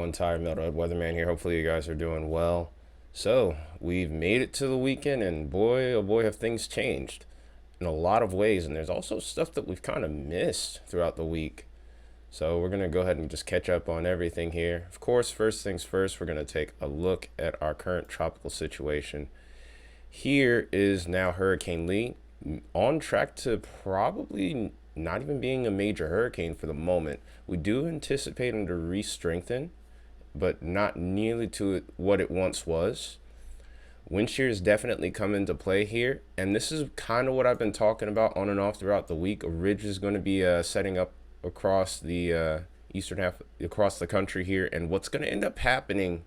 everyone. Tyre Metalhead Weatherman here. Hopefully you guys are doing well. So, we've made it to the weekend, and boy, oh boy, have things changed in a lot of ways. And there's also stuff that we've kind of missed throughout the week. So, we're going to go ahead and just catch up on everything here. Of course, first things first, we're going to take a look at our current tropical situation. Here is now Hurricane Lee on track to probably not even being a major hurricane for the moment. We do anticipate him to re-strengthen, but not nearly to what it once was. Wind shears definitely come into play here, and this is kind of what I've been talking about on and off throughout the week. A ridge is going to be setting up across the eastern half, across the country here, and what's going to end up happening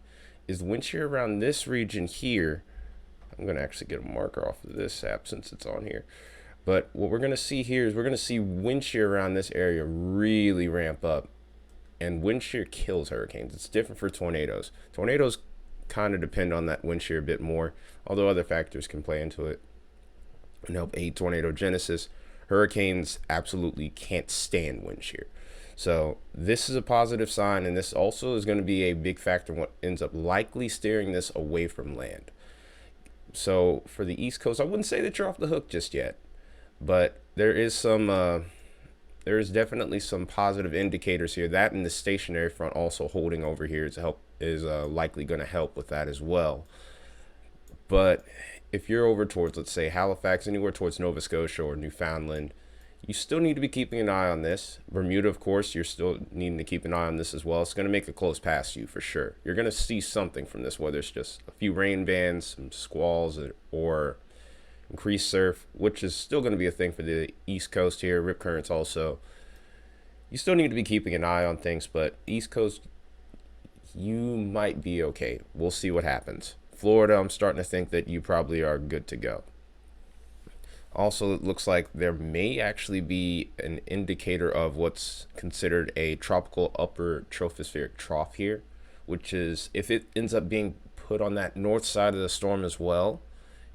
is wind shear around this region here. I'm going to actually get a marker off of this app since it's on here. But what we're going to see here is we're going to see wind shear around this area really ramp up. And wind shear kills hurricanes. It's different for tornadoes. Tornadoes kind of depend on that wind shear a bit more, although other factors can play into it and help aid tornado genesis. Hurricanes absolutely can't stand wind shear. So this is a positive sign, and this also is going to be a big factor in what ends up likely steering this away from land. So for the East Coast, I wouldn't say that you're off the hook just yet, but there is definitely some positive indicators here. That and the stationary front also holding over here is likely going to help with that as well. But if you're over towards, let's say, Halifax, anywhere towards Nova Scotia or Newfoundland, you still need to be keeping an eye on this. Bermuda, of course, you're still needing to keep an eye on this as well. It's going to make a close past you for sure. You're going to see something from this, whether it's just a few rain bands, some squalls, or increased surf, which is still going to be a thing for the East Coast here. Rip currents also. You still need to be keeping an eye on things, but East Coast, you might be okay. We'll see what happens. Florida, I'm starting to think that you probably are good to go. Also, it looks like there may actually be an indicator of what's considered a tropical upper tropospheric trough here, which is if it ends up being put on that north side of the storm as well,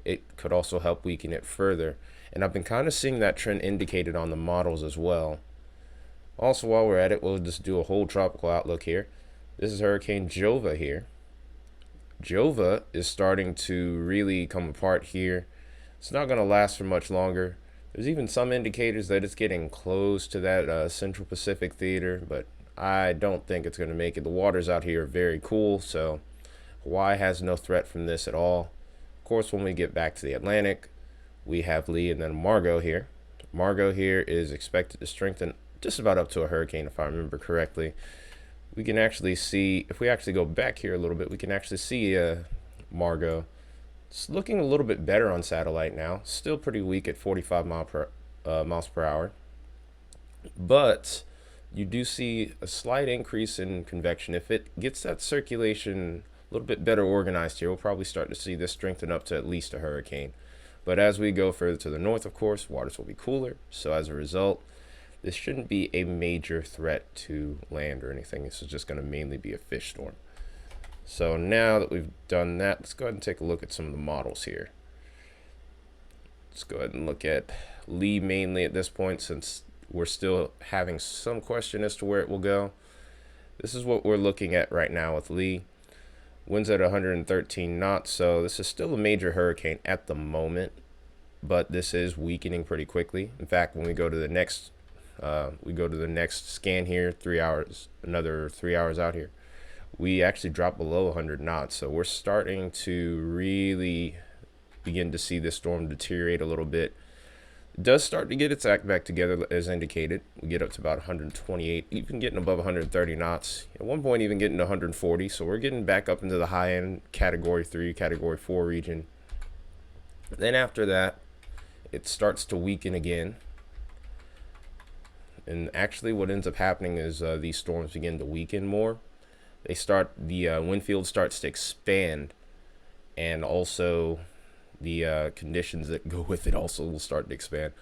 it could also help weaken it further. And I've been kind of seeing that trend indicated on the models as well. Also, while we're at it, we'll just do a whole tropical outlook here. This is Hurricane Jova here. Jova is starting to really come apart here. It's not going to last for much longer. There's even some indicators that it's getting close to that Central Pacific theater, but I don't think it's going to make it. The waters out here are very cool, so Hawaii has no threat from this at all. Of course, when we get back to the Atlantic, we have Lee and then Margot here. Margot here is expected to strengthen just about up to a hurricane, if I remember correctly. We can actually see, if we actually go back here a little bit, we can actually see Margot. It's looking a little bit better on satellite now. Still pretty weak at 45 miles per hour. But you do see a slight increase in convection. If it gets that circulation a little bit better organized here, we'll probably start to see this strengthen up to at least a hurricane. But as we go further to the north, of course, waters will be cooler. So as a result, this shouldn't be a major threat to land or anything. This is just going to mainly be a fish storm. So now that we've done that, let's go ahead and take a look at some of the models here. Let's go ahead and look at Lee mainly at this point, since we're still having some question as to where it will go. This is what we're looking at right now with Lee. Winds at 113 knots, so this is still a major hurricane at the moment, but this is weakening pretty quickly. In fact, when we go to the next scan here, 3 hours, another 3 hours out here, we actually drop below 100 knots. So we're starting to really begin to see this storm deteriorate a little bit. It does start to get its act back together as indicated. We get up to about 128, even getting above 130 knots. At one point, even getting to 140. So we're getting back up into the high end category 3, category 4 region. Then after that, it starts to weaken again. And actually what ends up happening is these storms begin to weaken more. The wind field starts to expand, and also the conditions that go with it also will start to expand.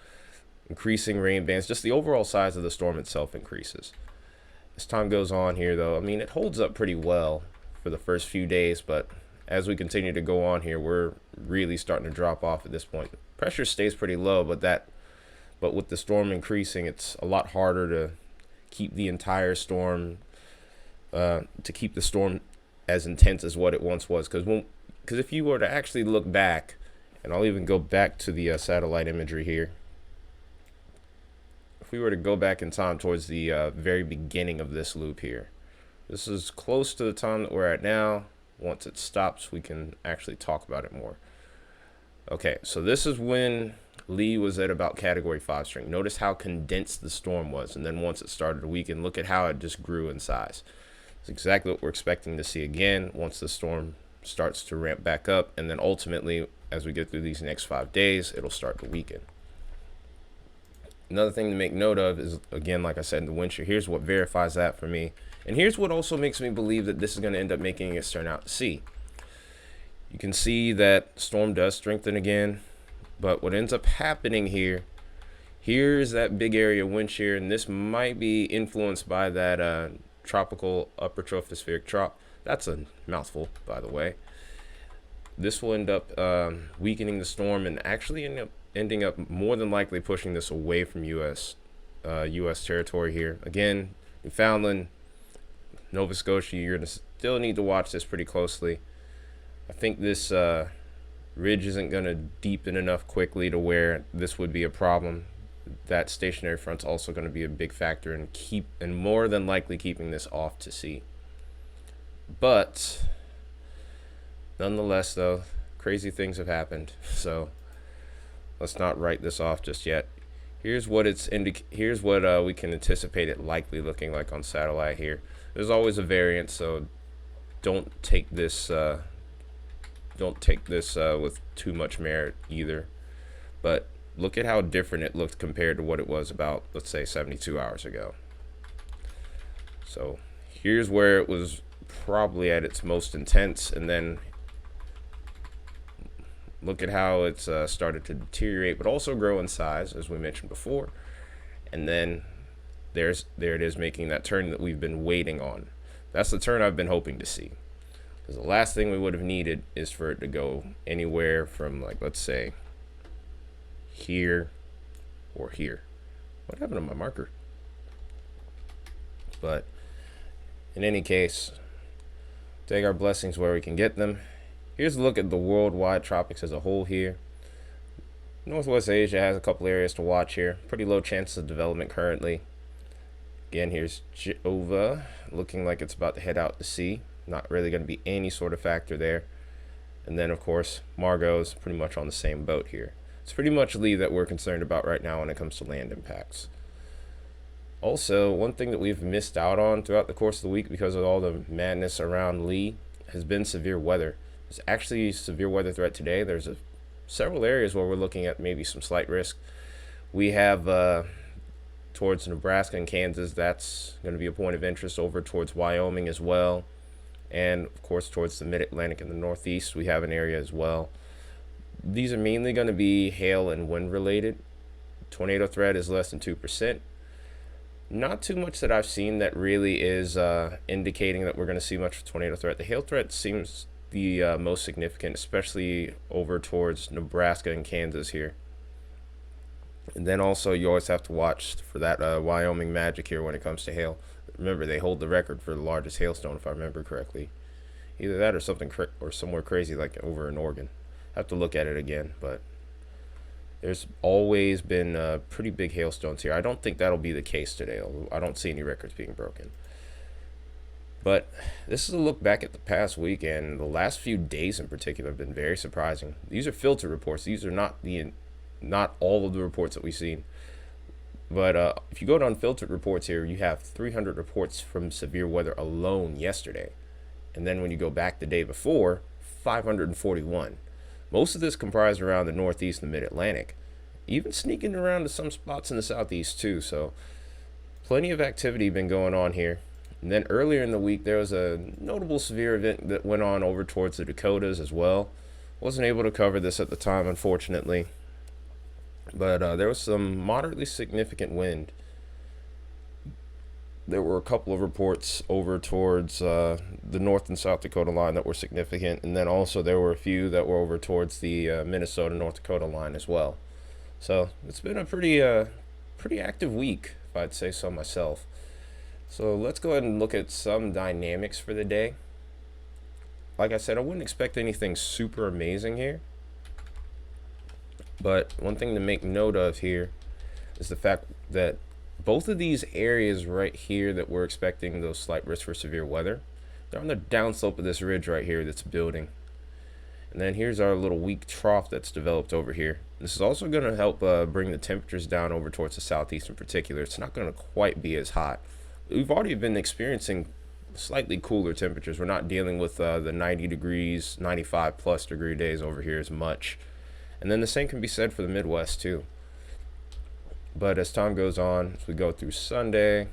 Increasing rain bands, just the overall size of the storm itself increases. As time goes on here, though, I mean, it holds up pretty well for the first few days, but as we continue to go on here, we're really starting to drop off at this point. Pressure stays pretty low, but with the storm increasing, it's a lot harder to keep the entire storm to keep the storm as intense as what it once was. Because if you were to actually look back, and I'll even go back to the satellite imagery here. If we were to go back in time towards the very beginning of this loop here, this is close to the time that we're at now. Once it stops, we can actually talk about it more. Okay, so this is when Lee was at about category 5 strength. Notice how condensed the storm was, and then once it started to weaken, look at how it just grew in size. It's exactly what we're expecting to see again once the storm starts to ramp back up, and then ultimately, as we get through these next 5 days, it'll start to weaken. Another thing to make note of is, again, like I said, the wind shear. Here's what verifies that for me. And here's what also makes me believe that this is going to end up making us turn out to sea. You can see that storm does strengthen again, but what ends up happening here's that big area of wind shear, and this might be influenced by that tropical upper tropospheric trough. That's a mouthful, by the way. This will end up weakening the storm and actually ending up more than likely pushing this away from U.S. territory here. Again, Newfoundland, Nova Scotia, you're going to still need to watch this pretty closely. I think this ridge isn't going to deepen enough quickly to where this would be a problem. That stationary front's also going to be a big factor and more than likely keeping this off to sea. But nonetheless, though, crazy things have happened. So let's not write this off just yet. Here's what we can anticipate it likely looking like on satellite here. There's always a variance, so don't take this with too much merit either. But look at how different it looked compared to what it was about, let's say, 72 hours ago. So here's where it was probably at its most intense, and then look at how it's started to deteriorate, but also grow in size, as we mentioned before. And then there it is, making that turn that we've been waiting on. That's the turn I've been hoping to see. Because the last thing we would have needed is for it to go anywhere from, like, let's say, here or here. What happened to my marker? But in any case, take our blessings where we can get them. Here's a look at the worldwide tropics as a whole here. Northwest Asia has a couple areas to watch here. Pretty low chances of development currently. Again, here's Jova, looking like it's about to head out to sea. Not really going to be any sort of factor there. And then, of course, Margot's pretty much on the same boat here. It's pretty much Lee that we're concerned about right now when it comes to land impacts. Also, one thing that we've missed out on throughout the course of the week because of all the madness around Lee has been severe weather. There's actually severe weather threat today. There's several areas where we're looking at maybe some slight risk. We have towards Nebraska and Kansas, that's going to be a point of interest. Over towards Wyoming as well. And, of course, towards the mid-Atlantic and the Northeast, we have an area as well. These are mainly going to be hail and wind related. Tornado threat is less than 2%. Not too much that I've seen that really is indicating that we're going to see much tornado threat. The hail threat seems the most significant, especially over towards Nebraska and Kansas here. And then also you always have to watch for that Wyoming magic here when it comes to hail. Remember, they hold the record for the largest hailstone, if I remember correctly. Either that or something or somewhere crazy like over in Oregon. I have to look at it again, but there's always been pretty big hailstones here. I don't think that'll be the case today. I don't see any records being broken. But this is a look back at the past week, and the last few days in particular have been very surprising. These are filter reports. These are not all of the reports that we've seen. But if you go to unfiltered reports here, you have 300 reports from severe weather alone yesterday. And then when you go back the day before, 541. Most of this comprised around the Northeast and the Mid-Atlantic, even sneaking around to some spots in the Southeast too. So plenty of activity been going on here. And then earlier in the week, there was a notable severe event that went on over towards the Dakotas as well. Wasn't able to cover this at the time, unfortunately. But there was some moderately significant wind. There were a couple of reports over towards the North and South Dakota line that were significant. And then also there were a few that were over towards the Minnesota-North Dakota line as well. So it's been a pretty active week, if I'd say so myself. So let's go ahead and look at some dynamics for the day. Like I said, I wouldn't expect anything super amazing here. But one thing to make note of here is the fact that both of these areas right here that we're expecting those slight risks for severe weather, they're on the downslope of this ridge right here that's building. And then here's our little weak trough that's developed over here. This is also going to help bring the temperatures down over towards the southeast in particular. It's not going to quite be as hot. We've already been experiencing slightly cooler temperatures. We're not dealing with the 90 degrees, 95 plus degree days over here as much. And then the same can be said for the Midwest too. But as time goes on, as we go through Sunday,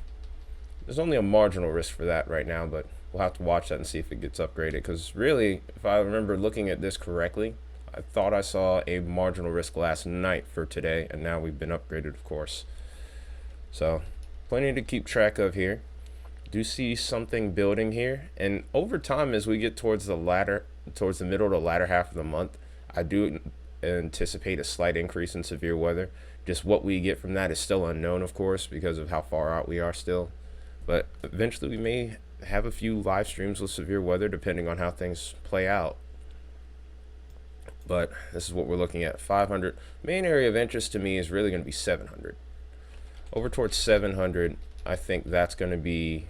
there's only a marginal risk for that right now, but we'll have to watch that and see if it gets upgraded. Because really, if I remember looking at this correctly, I thought I saw a marginal risk last night for today, and now we've been upgraded, of course. So, plenty to keep track of here. Do see something building here, and over time, as we get towards the middle to latter half of the month, I do anticipate a slight increase in severe weather. Just what we get from that is still unknown, of course, because of how far out we are still. But eventually we may have a few live streams with severe weather depending on how things play out. But this is what we're looking at. 500. Main area of interest to me is really going to be 700. Over towards 700, I think that's going to be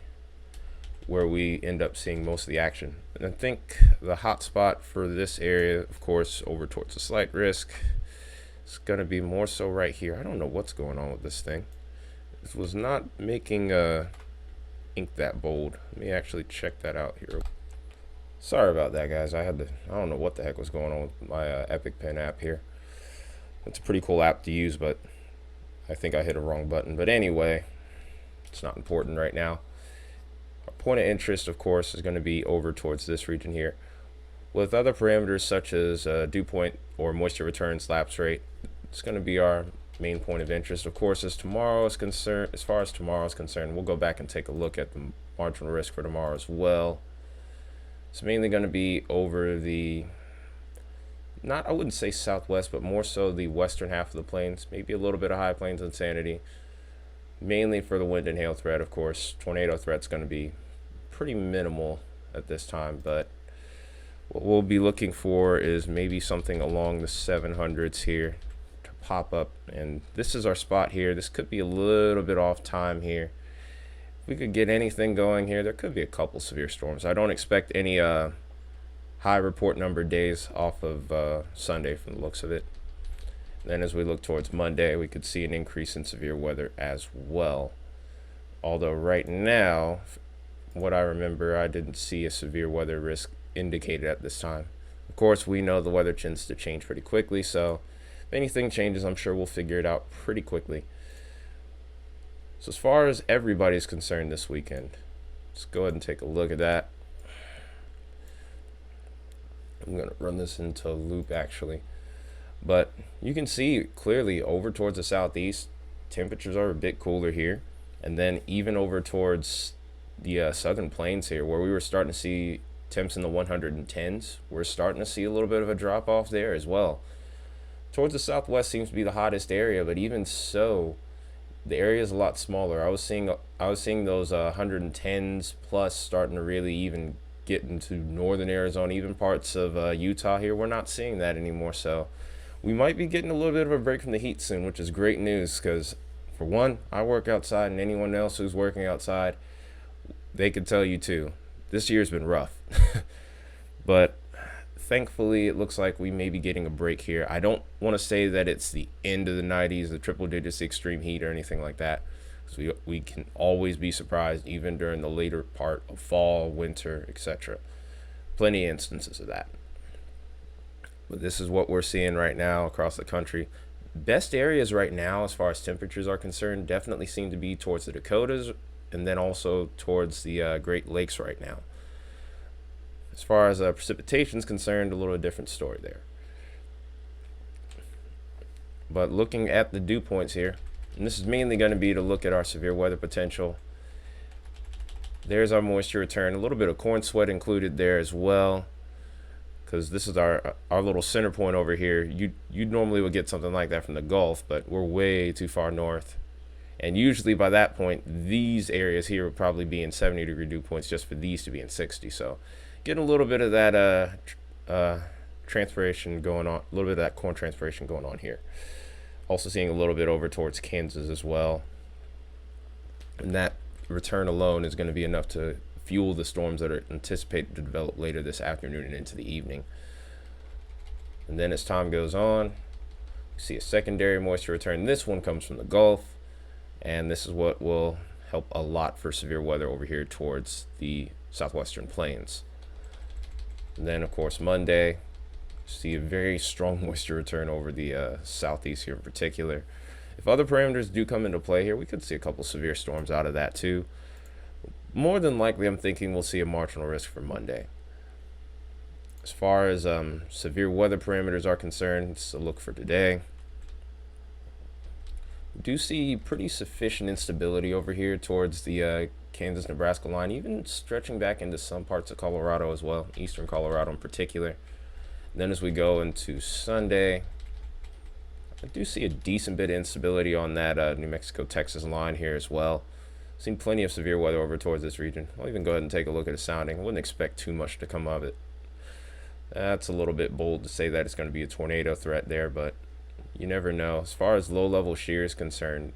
where we end up seeing most of the action. And I think the hot spot for this area, of course, over towards the slight risk, is going to be more so right here. I don't know what's going on with this thing. This was not making ink that bold. Let me actually check that out here. Sorry about that, guys. I don't know what the heck was going on with my Epic Pen app here. It's a pretty cool app to use, but I think I hit a wrong button. But anyway, it's not important right now. Our point of interest, of course, is going to be over towards this region here. With other parameters such as dew point or moisture return lapse rate, it's going to be our main point of interest. Of course, as far as tomorrow is concerned, we'll go back and take a look at the marginal risk for tomorrow as well. It's mainly going to be over the, I wouldn't say southwest, but more so the western half of the plains, maybe a little bit of high plains insanity, mainly for the wind and hail threat. Of course, tornado threat's going to be pretty minimal at this time, but what we'll be looking for is maybe something along the 700s here to pop up. And this is our spot here. This could be a little bit off time here. If we could get anything going here, there could be a couple severe storms. I don't expect any high report number days off of Sunday from the looks of it. Then as we look towards Monday, we could see an increase in severe weather as well. Although right now, what I remember, I didn't see a severe weather risk indicated at this time. Of course, we know the weather tends to change pretty quickly, so if anything changes, I'm sure we'll figure it out pretty quickly. So as far as everybody's concerned this weekend, let's go ahead and take a look at that. I'm going to run this into a loop actually. But you can see clearly over towards the southeast, temperatures are a bit cooler here. And then even over towards the southern plains here, where we were starting to see temps in the 110s, we're starting to see a little bit of a drop off there as well. Towards the southwest seems to be the hottest area, but even so, the area is a lot smaller. I was seeing those 110s plus starting to really even get into northern Arizona, even parts of Utah here. We're not seeing that anymore, so we might be getting a little bit of a break from the heat soon, which is great news because, for one, I work outside, and anyone else who's working outside, they could tell you too. This year's been rough. But thankfully, it looks like we may be getting a break here. I don't want to say that it's the end of the 90s, the triple digits, extreme heat, or anything like that. So we can always be surprised, even during the later part of fall, winter, etc. Plenty of instances of that. But this is what we're seeing right now across the country. Best areas right now, as far as temperatures are concerned, definitely seem to be towards the Dakotas, and then also towards the Great Lakes right now. As far as precipitation is concerned, a little different story there. But looking at the dew points here, and this is mainly going to be to look at our severe weather potential. There's our moisture return, a little bit of corn sweat included there as well, because this is our little center point over here. You normally would get something like that from the Gulf, but we're way too far north. And usually by that point, these areas here would probably be in 70-degree dew points just for these to be in 60. So getting a little bit of that transpiration going on, a little bit of that corn transpiration going on here. Also seeing a little bit over towards Kansas as well. And that return alone is going to be enough to fuel the storms that are anticipated to develop later this afternoon and into the evening. And then as time goes on, we see a secondary moisture return. This one comes from the Gulf, and this is what will help a lot for severe weather over here towards the southwestern plains. And then, of course, Monday, see a very strong moisture return over the southeast here in particular. If other parameters do come into play here, we could see a couple severe storms out of that too. More than likely, I'm thinking we'll see a marginal risk for Monday. As far as severe weather parameters are concerned, it's a look for today. We do see pretty sufficient instability over here towards the Kansas-Nebraska line, even stretching back into some parts of Colorado as well, eastern Colorado in particular. And then as we go into Sunday, I do see a decent bit of instability on that New Mexico-Texas line here as well. Seen plenty of severe weather over towards this region. I'll even go ahead and take a look at a sounding. I wouldn't expect too much to come of it. That's a little bit bold to say that it's going to be a tornado threat there, but you never know. As far as low-level shear is concerned,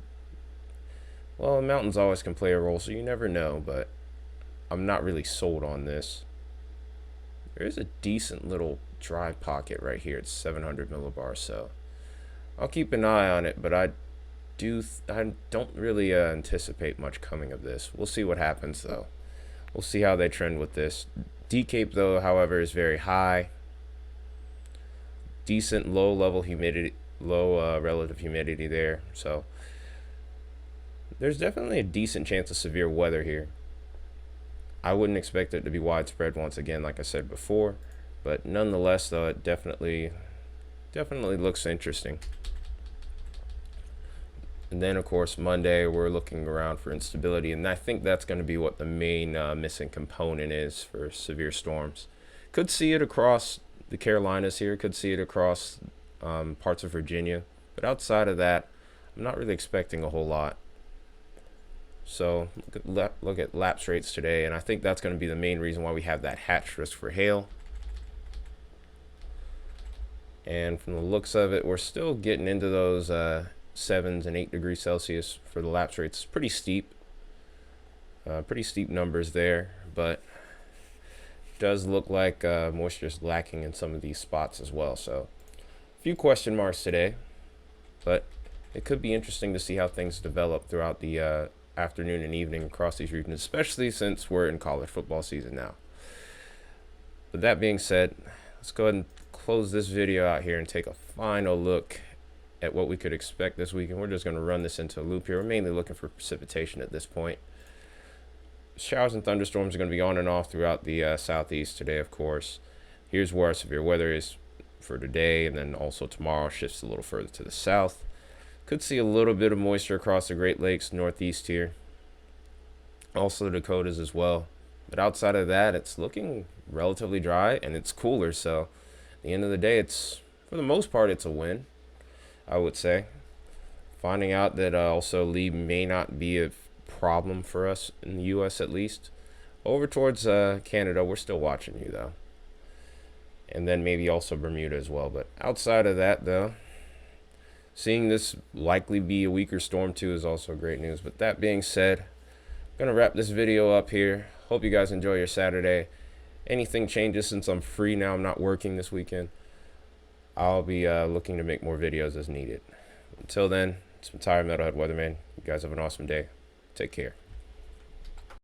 well, the mountains always can play a role, so you never know, but I'm not really sold on this. There is a decent little dry pocket right here. It's 700 millibars, so I'll keep an eye on it, but I don't really anticipate much coming of this. We'll see what happens, though. We'll see how they trend with this. D-Cape, though, however, is very high. Decent low-level humidity, low relative humidity there. So there's definitely a decent chance of severe weather here. I wouldn't expect it to be widespread once again, like I said before, but nonetheless, though, it definitely looks interesting. And then, of course, Monday, we're looking around for instability, and I think that's going to be what the main missing component is for severe storms. Could see it across the Carolinas here, could see it across parts of Virginia, but outside of that, I'm not really expecting a whole lot. So look at lapse rates today, and I think that's going to be the main reason why we have that hatch risk for hail. And from the looks of it, we're still getting into those 7s and 8 degrees Celsius for the lapse rates. Pretty steep numbers there, but does look like moisture is lacking in some of these spots as well. So a few question marks today, but it could be interesting to see how things develop throughout the afternoon and evening across these regions, especially since we're in college football season now. With that being said, let's go ahead and close this video out here and take a final look at what we could expect this week. And we're just going to run this into a loop here. We're mainly looking for precipitation at this point. Showers and thunderstorms are going to be on and off throughout the southeast today, of course. Here's where our severe weather is for today, and then also tomorrow shifts a little further to the south. Could see a little bit of moisture across the Great Lakes northeast here. Also the Dakotas as well. But outside of that, it's looking relatively dry, and it's cooler. So at the end of the day, it's, for the most part, it's a win, I would say. Finding out that also Lee may not be a problem for us in the U.S. at least. Over towards Canada, we're still watching you, though. And then maybe also Bermuda as well. But outside of that, though, seeing this likely be a weaker storm too is also great news. But that being said, I'm going to wrap this video up here. Hope you guys enjoy your Saturday. Anything changes since I'm free now, I'm not working this weekend, I'll be looking to make more videos as needed. Until then, it's been Metalhead Weatherman. You guys have an awesome day. Take care.